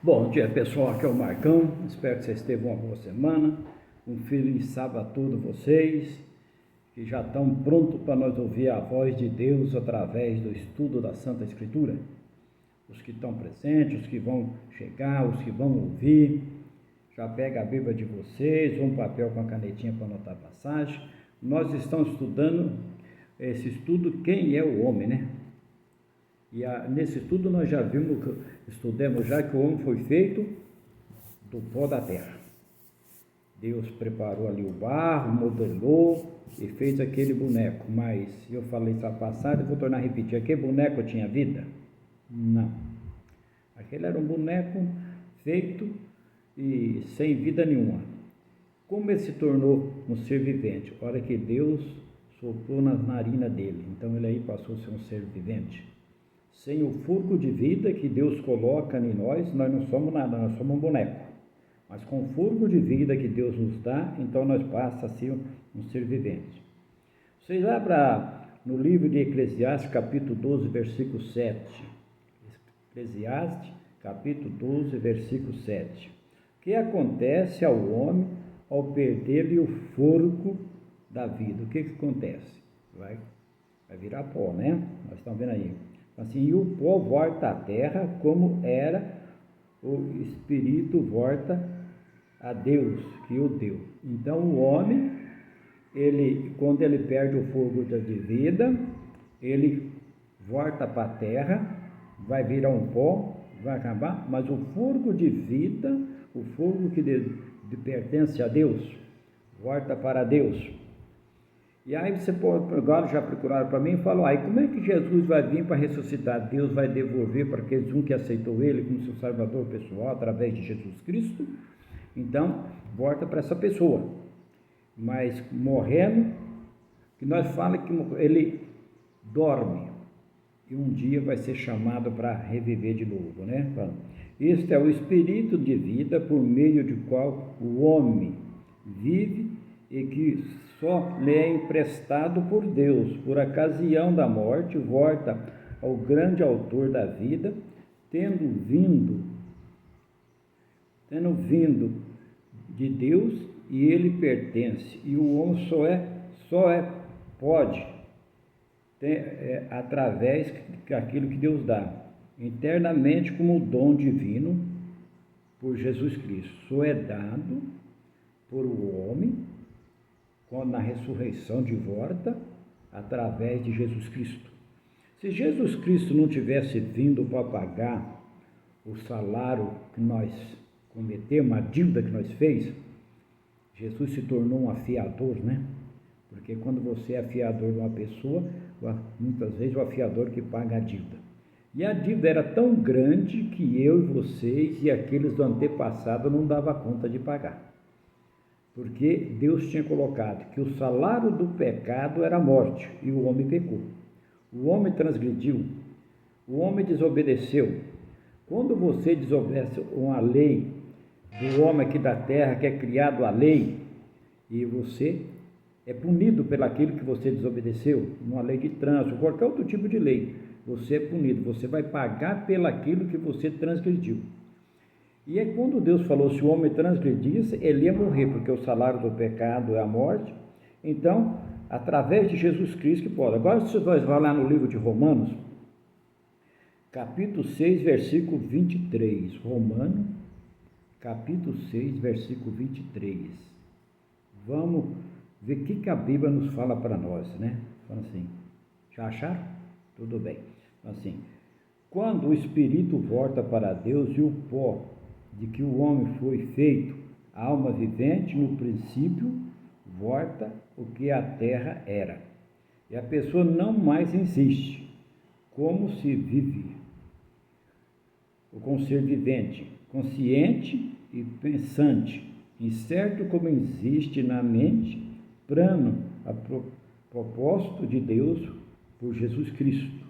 Bom dia, pessoal, aqui é o Marcão, espero que vocês tenham uma boa semana, um feliz sábado a todos vocês, que já estão prontos para nós ouvir a voz de Deus através do estudo da Santa Escritura. Os que estão presentes, os que vão chegar, os que vão ouvir, já pega a Bíblia de vocês, um papel com a canetinha para anotar a passagem. Nós estamos estudando esse estudo, quem é o homem, né? E nesse estudo nós já estudamos já que o homem foi feito do pó da terra. Deus preparou ali o barro, modelou e fez aquele boneco. Mas eu falei isso passado e vou tornar a repetir. Aquele boneco tinha vida? Não. Aquele era um boneco feito e sem vida nenhuma. Como ele se tornou um ser vivente? A hora que Deus soprou nas narinas dele. Então ele aí passou a ser um ser vivente. Sem o furgo de vida que Deus coloca em nós não somos nada, nós somos um boneco. Mas com o furgo de vida que Deus nos dá, então nós passamos a ser um ser vivente. Vocês abram no livro de Eclesiastes, capítulo 12, versículo 7. Eclesiastes, capítulo 12, versículo 7. O que acontece ao homem ao perder-lhe o furgo da vida? O que acontece? Vai virar pó, né? Nós estamos vendo aí. Assim, e o pó volta à terra como era, o espírito volta a Deus, que o deu. Então o homem, quando ele perde o fogo de vida, ele volta para a terra, vai virar um pó, vai acabar, mas o fogo de vida, o fogo que pertence a Deus, volta para Deus. E aí você pode, agora já procuraram para mim e falou, aí como é que Jesus vai vir para ressuscitar? Deus vai devolver para aqueles que aceitou ele como seu salvador pessoal através de Jesus Cristo? Então, volta para essa pessoa. Mas morrendo, que nós falamos que ele dorme e um dia vai ser chamado para reviver de novo, né? Este é o espírito de vida por meio do qual o homem vive e que só lhe é emprestado por Deus, por ocasião da morte, volta ao grande autor da vida, tendo vindo de Deus, e ele pertence, e o homem pode através daquilo que Deus dá, internamente como o dom divino por Jesus Cristo, só é dado por o homem quando na ressurreição de volta, através de Jesus Cristo. Se Jesus Cristo não tivesse vindo para pagar o salário que nós cometemos, a dívida que nós fez, Jesus se tornou um afiador, né? Porque quando você é afiador de uma pessoa, muitas vezes o afiador que paga a dívida. E a dívida era tão grande que eu e vocês e aqueles do antepassado não dava conta de pagar. Porque Deus tinha colocado que o salário do pecado era a morte, e o homem pecou. O homem transgrediu, o homem desobedeceu. Quando você desobedece uma lei do homem aqui da terra, que é criado a lei, e você é punido pelaquilo que você desobedeceu, uma lei de trânsito, qualquer outro tipo de lei, você é punido, você vai pagar pelaquilo que você transgrediu. E é quando Deus falou, se o homem transgredisse, ele ia morrer, porque o salário do pecado é a morte. Então, através de Jesus Cristo que pode. Agora, se nós vamos lá no livro de Romanos, capítulo 6, versículo 23. Romanos, capítulo 6, versículo 23. Vamos ver o que a Bíblia nos fala para nós, né? Fala assim, já acharam? Tudo bem. Assim, quando o Espírito volta para Deus e o pó de que o homem foi feito, a alma vivente, no princípio, volta o que a terra era. E a pessoa não mais insiste, como se vive, com ser vivente, consciente e pensante, incerto como existe na mente, plano a propósito de Deus por Jesus Cristo,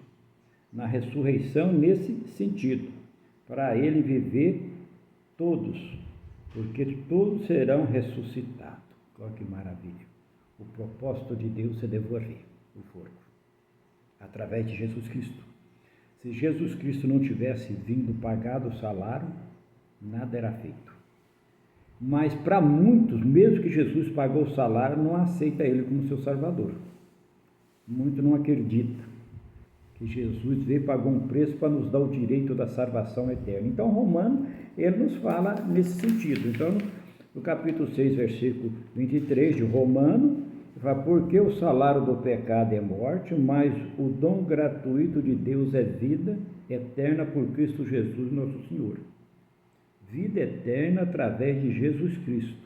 na ressurreição nesse sentido, para ele viver todos, porque todos serão ressuscitados. Olha que maravilha. O propósito de Deus é devolver o fogo, através de Jesus Cristo. Se Jesus Cristo não tivesse vindo pagado o salário, Nada era feito. Mas para muitos, mesmo que Jesus pagou o salário, não aceita ele como seu salvador. Muitos não acreditam que Jesus veio e pagou um preço para nos dar o direito da salvação eterna. Então, Romano, ele nos fala nesse sentido. Então, no capítulo 6, versículo 23 de Romano, ele fala: porque o salário do pecado é morte, mas o dom gratuito de Deus é vida eterna por Cristo Jesus, nosso Senhor. Vida eterna através de Jesus Cristo.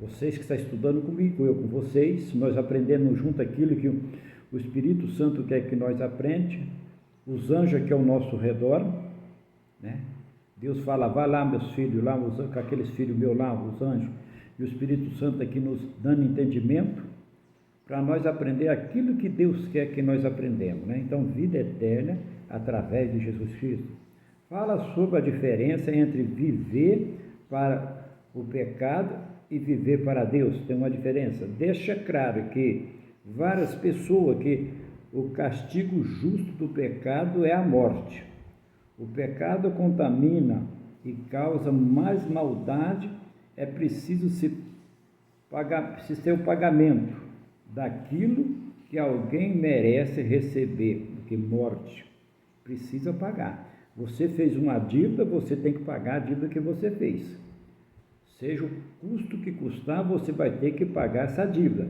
Vocês que estão estudando comigo, eu com vocês, nós aprendemos junto aquilo que o Espírito Santo quer que nós aprendamos, os anjos aqui ao nosso redor, né? Deus fala: vai lá, meus filhos, lá, com aqueles filhos meus lá, os anjos, e o Espírito Santo aqui nos dando entendimento, para nós aprender aquilo que Deus quer que nós aprendamos, né? Então, vida eterna através de Jesus Cristo. Fala sobre a diferença entre viver para o pecado e viver para Deus. Tem uma diferença. Deixa claro que várias pessoas que o castigo justo do pecado é a morte. O pecado contamina e causa mais maldade. É preciso se ter o pagamento daquilo que alguém merece receber, que morte. Precisa pagar. Você fez uma dívida, você tem que pagar a dívida que você fez. Seja o custo que custar, você vai ter que pagar essa dívida.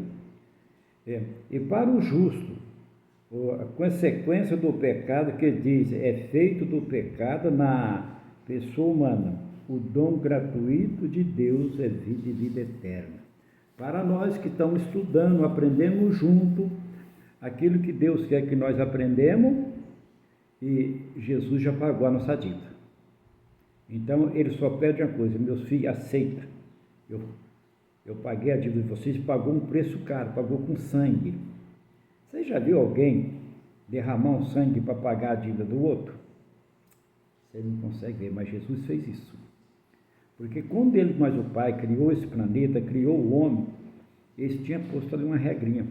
E para o justo, a consequência do pecado, que diz, é feito do pecado na pessoa humana. O dom gratuito de Deus é vida e vida eterna. Para nós que estamos estudando, aprendendo junto, aquilo que Deus quer que nós aprendemos, e Jesus já pagou a nossa dívida. Então, ele só pede uma coisa: meus filhos, aceita. Eu paguei a dívida de vocês, pagou um preço caro, pagou com sangue. Você já viu alguém derramar um sangue para pagar a dívida do outro? Você não consegue ver, mas Jesus fez isso. Porque quando ele, mais o Pai, criou esse planeta, criou o homem, eles tinham posto ali uma regrinha: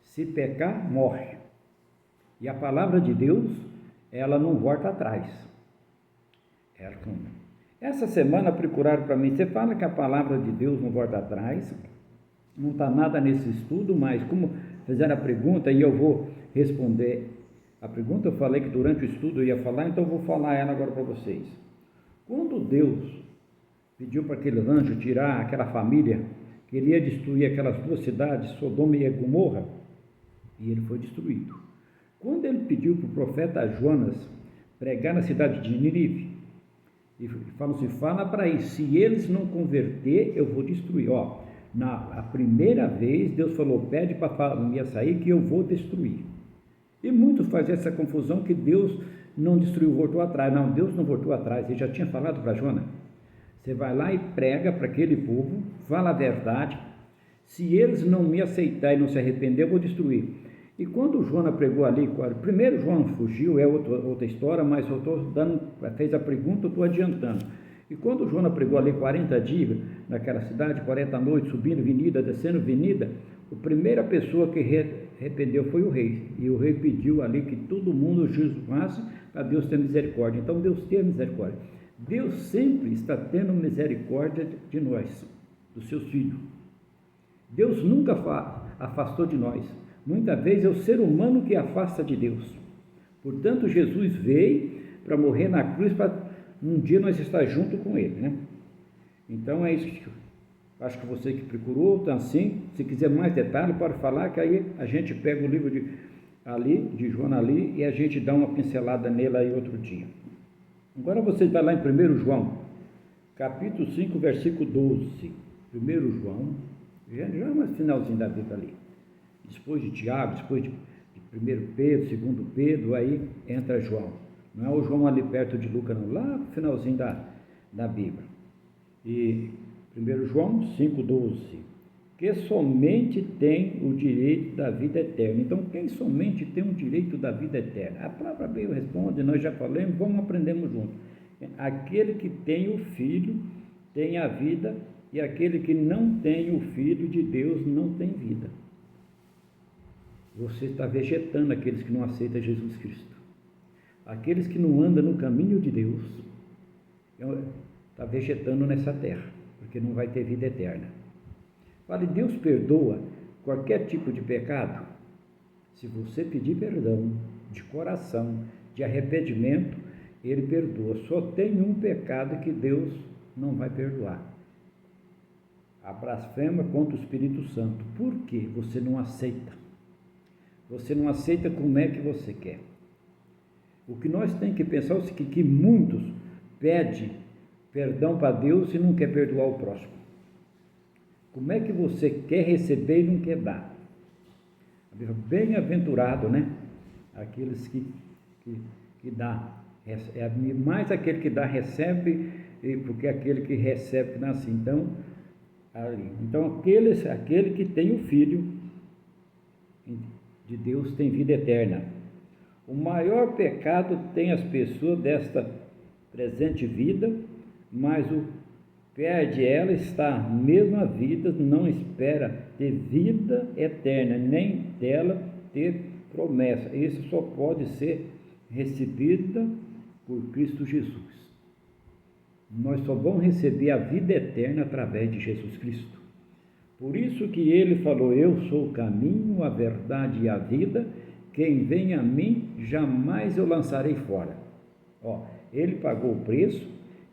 se pecar, morre. E a palavra de Deus, ela não volta atrás. Essa semana procuraram para mim: você fala que a palavra de Deus não volta atrás, não está nada nesse estudo, mas como fizeram a pergunta e eu vou responder a pergunta, eu falei que durante o estudo eu ia falar, então eu vou falar ela agora para vocês. Quando Deus pediu para aquele anjo tirar aquela família, que ele ia destruir aquelas duas cidades, Sodoma e Gomorra, e ele foi destruído. Quando ele pediu para o profeta Jonas pregar na cidade de Nínive, e falou assim: fala para eles, se eles não converter, eu vou destruir. A primeira vez Deus falou: pede para a família sair que eu vou destruir. E muitos fazem essa confusão que Deus não destruiu, voltou atrás. Não, Deus não voltou atrás, ele já tinha falado para Jonas: você vai lá e prega para aquele povo, fala a verdade, se eles não me aceitarem e não se arrepender, eu vou destruir. E quando Jonas pregou ali, primeiro João fugiu, é outra história, mas eu fez a pergunta, eu estou adiantando. E quando Jonas pregou ali 40 dias naquela cidade, 40 noites, subindo avenida, descendo avenida, a primeira pessoa que arrependeu foi o rei. E o rei pediu ali que todo mundo jejuasse para Deus ter misericórdia. Então Deus teve misericórdia. Deus sempre está tendo misericórdia de nós, dos seus filhos. Deus nunca afastou de nós. Muitas vezes é o ser humano que afasta de Deus. Portanto, Jesus veio para morrer na cruz, para um dia nós estar junto com Ele, né? Então é isso que acho que você que procurou, então assim, se quiser mais detalhes, pode falar, que aí a gente pega o livro de João ali, e a gente dá uma pincelada nele aí outro dia. Agora você vai lá em 1 João, capítulo 5, versículo 12. 1 João, já é mais finalzinho da Bíblia ali. Depois de Tiago, depois de 1 Pedro, 2 Pedro, aí entra João. Não é o João ali perto de Lucas, não, lá no finalzinho da Bíblia. E 1 João 5,12, que somente tem o direito da vida eterna. Então, quem somente tem o direito da vida eterna? A palavra bem responde, nós já falamos, vamos aprendendo junto. Aquele que tem o Filho tem a vida, e aquele que não tem o Filho de Deus não tem vida. Você está vegetando aqueles que não aceitam Jesus Cristo. Aqueles que não andam no caminho de Deus. está vegetando nessa terra, porque não vai ter vida eterna. Fale, Deus perdoa qualquer tipo de pecado? Se você pedir perdão de coração, de arrependimento, Ele perdoa. Só tem um pecado que Deus não vai perdoar: a blasfêmia contra o Espírito Santo. Por quê? Você não aceita. Você não aceita como é que você quer. O que nós temos que pensar é o seguinte, que muitos pedem perdão para Deus e não quer perdoar o próximo. Como é que você quer receber e não quer dar? Bem-aventurado, né? Aqueles que dá. É mais aquele que dá, recebe, porque aquele que recebe nasce. Então, aquele que tem o Filho de Deus tem vida eterna. O maior pecado tem as pessoas desta presente vida, mas perde ela, está a mesma vida, não espera ter vida eterna, nem dela ter promessa. Isso só pode ser recebida por Cristo Jesus. Nós só vamos receber a vida eterna através de Jesus Cristo. Por isso que Ele falou, eu sou o caminho, a verdade e a vida, quem vem a mim, jamais eu lançarei fora. Ele pagou o preço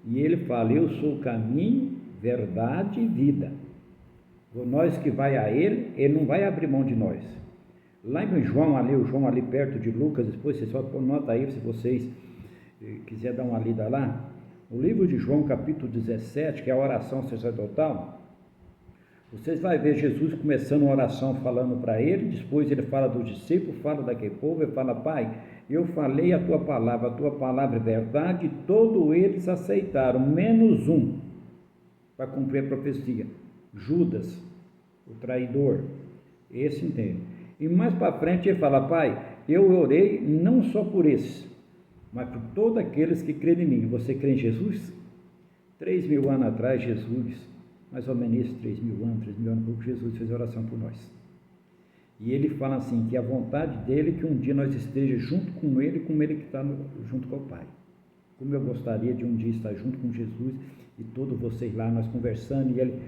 e Ele fala, eu sou o caminho, verdade e vida. Nós que vai a Ele não vai abrir mão de nós. Lá em João ali perto de Lucas, depois você só nota aí, se vocês quiserem dar uma lida lá, o livro de João, capítulo 17, que é a oração sacerdotal, vocês vão ver Jesus começando a oração falando para ele, depois ele fala dos discípulos, fala daquele povo, ele fala, Pai, eu falei a tua palavra é verdade, e todos eles aceitaram, menos um, para cumprir a profecia, Judas, o traidor, esse entende. E mais para frente ele fala, Pai, eu orei não só por esses, mas por todos aqueles que creem em mim. Você crê em Jesus? 3.000 anos atrás, Jesus, mais ou menos isso, 3.000 anos, pouco, Jesus fez oração por nós. E ele fala assim, que a vontade dele é que um dia nós estejamos junto com ele, como ele que está junto com o Pai. Como eu gostaria de um dia estar junto com Jesus e todos vocês lá, nós conversando e ele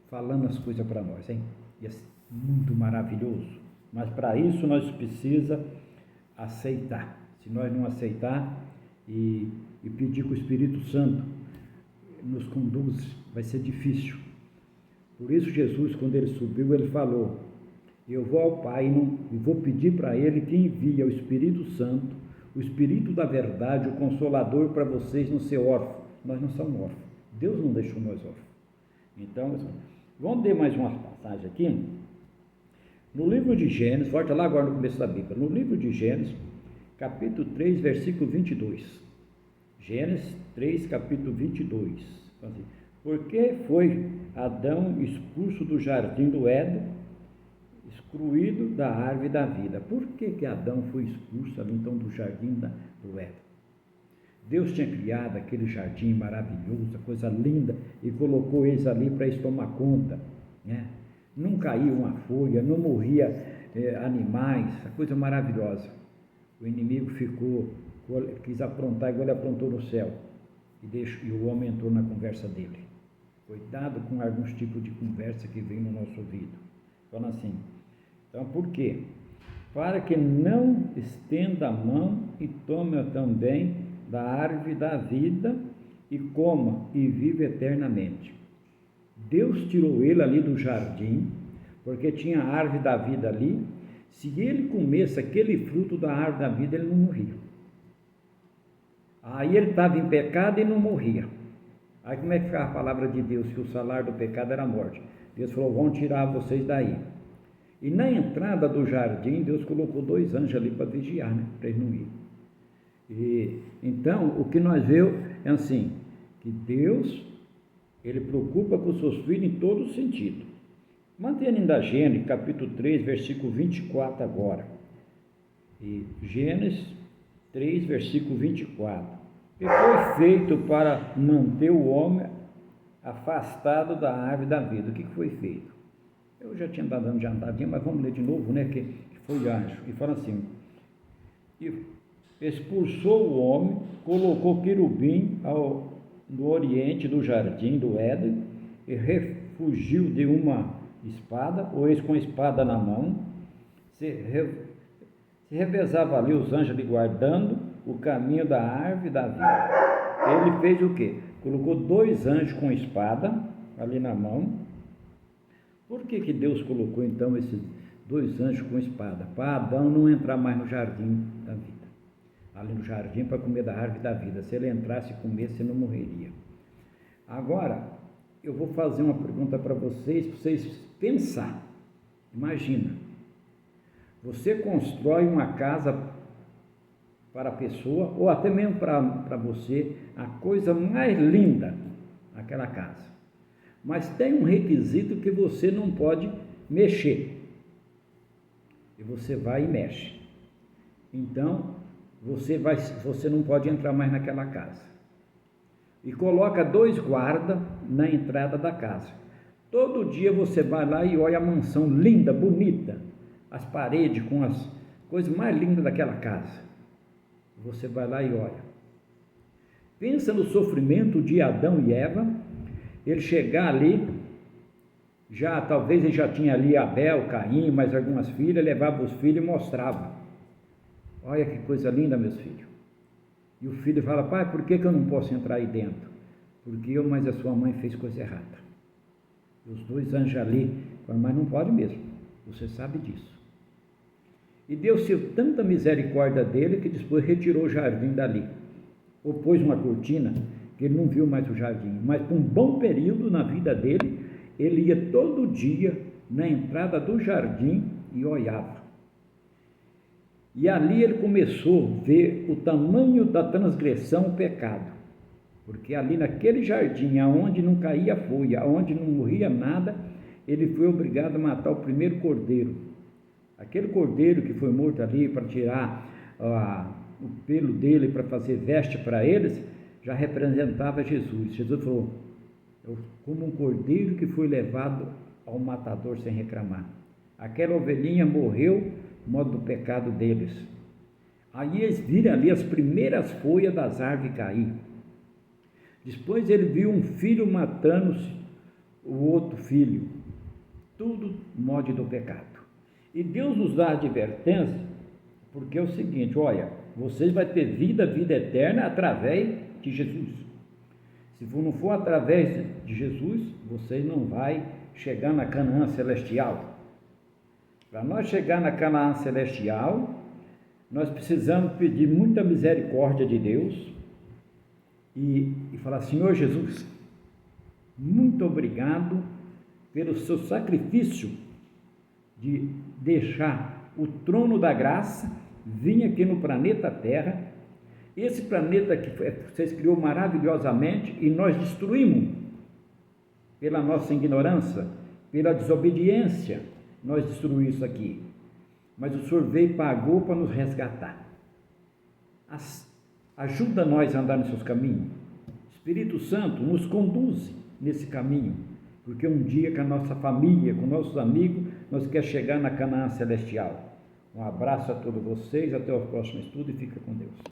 falando as coisas para nós, hein? E é muito maravilhoso. Mas para isso nós precisamos aceitar. Se nós não aceitar e pedir que o Espírito Santo nos conduza, vai ser difícil. Por isso Jesus, quando ele subiu, ele falou, eu vou ao Pai e vou pedir para ele que envie o Espírito Santo, o Espírito da verdade, o Consolador para vocês não ser órfãos. Nós não somos órfãos. Deus não deixou nós órfãos. Então, vamos ler mais uma passagem aqui. No livro de Gênesis, volta lá agora no começo da Bíblia, no livro de Gênesis, capítulo 3, versículo 22. Gênesis 3, capítulo 22. Assim, por que foi Adão expulso do jardim do Éden, excluído da árvore da vida? Por que Adão foi expulso ali, então, do jardim do Éden? Deus tinha criado aquele jardim maravilhoso, coisa linda, e colocou eles ali para eles tomar conta, né? Não caía uma folha, não morria animais, a coisa maravilhosa. O inimigo quis aprontar igual ele aprontou no céu, e o homem entrou na conversa dele. Cuidado com alguns tipos de conversa que vem no nosso ouvido. Falando assim, então por quê? Para que não estenda a mão e tome também da árvore da vida e coma e viva eternamente. Deus tirou ele ali do jardim, porque tinha a árvore da vida ali. Se ele comesse aquele fruto da árvore da vida, ele não morria. Aí ele estava em pecado e não morria. Aí como é que ficava a palavra de Deus? Que o salário do pecado era a morte. Deus falou, vão tirar vocês daí. E na entrada do jardim, Deus colocou 2 anjos ali para vigiar, né? Para eles não irem. Então, o que nós vemos é assim, que Deus, Ele preocupa com os seus filhos em todo sentido. Mantendo ainda Gênesis, capítulo 3, versículo 24 agora. E Gênesis 3, versículo 24. Que foi feito para manter o homem afastado da árvore da vida. O que foi feito? Eu já tinha dado uma adiantadinha, mas vamos ler de novo, né? Que foi anjo. E fala assim, e expulsou o homem, colocou querubim no oriente do jardim do Éden e refugiu de uma espada, ou eis com a espada na mão, se revezava ali os anjos ali guardando o caminho da árvore da vida. Ele fez o quê? Colocou 2 anjos com espada ali na mão. Por que Deus colocou então esses 2 anjos com espada? Para Adão não entrar mais no jardim da vida. Ali no jardim para comer da árvore da vida. Se ele entrasse e comesse, ele não morreria. Agora, eu vou fazer uma pergunta para vocês pensar. Imagina, você constrói uma casa para a pessoa, ou até mesmo para você, a coisa mais linda, aquela casa. Mas tem um requisito que você não pode mexer. E você vai e mexe. Então, você não pode entrar mais naquela casa. E coloca 2 guardas na entrada da casa. Todo dia você vai lá e olha a mansão linda, bonita, as paredes com as coisas mais lindas daquela casa. Você vai lá e olha. Pensa no sofrimento de Adão e Eva, ele chegar ali, talvez ele já tinha ali Abel, Caim, mais algumas filhas, levava os filhos e mostrava. Olha que coisa linda, meus filhos. E o filho fala, pai, por que eu não posso entrar aí dentro? Porque eu, mas a sua mãe fez coisa errada. E os 2 anjos ali, mas não pode mesmo, você sabe disso. E Deus teve tanta misericórdia dele que depois retirou o jardim dali. Ou pôs uma cortina, que ele não viu mais o jardim. Mas por um bom período na vida dele, ele ia todo dia na entrada do jardim e olhava. E ali ele começou a ver o tamanho da transgressão, o pecado. Porque ali naquele jardim, aonde não caía folha, aonde não morria nada, ele foi obrigado a matar o primeiro cordeiro. Aquele cordeiro que foi morto ali para tirar o pelo dele, para fazer veste para eles, já representava Jesus. Jesus falou, como um cordeiro que foi levado ao matador sem reclamar. Aquela ovelhinha morreu no modo do pecado deles. Aí eles viram ali as primeiras folhas das árvores cair. Depois ele viu um filho matando o outro filho. Tudo no modo do pecado. E Deus nos dá advertência, porque é o seguinte, olha, vocês vão ter vida eterna através de Jesus. Se não for através de Jesus, vocês não vão chegar na Canaã celestial. Para nós chegar na Canaã celestial, nós precisamos pedir muita misericórdia de Deus e falar, Senhor Jesus, muito obrigado pelo seu sacrifício de deixar o trono da graça vir aqui no planeta Terra, esse planeta que vocês criou maravilhosamente e nós destruímos pela nossa ignorância, pela desobediência, nós destruímos isso aqui. Mas o Senhor veio e pagou para nos resgatar. Ajuda nós a andar nos seus caminhos. Espírito Santo nos conduz nesse caminho, porque um dia com a nossa família, com nossos amigos, nós queremos chegar na Canaã celestial. Um abraço a todos vocês, até o próximo estudo e fica com Deus.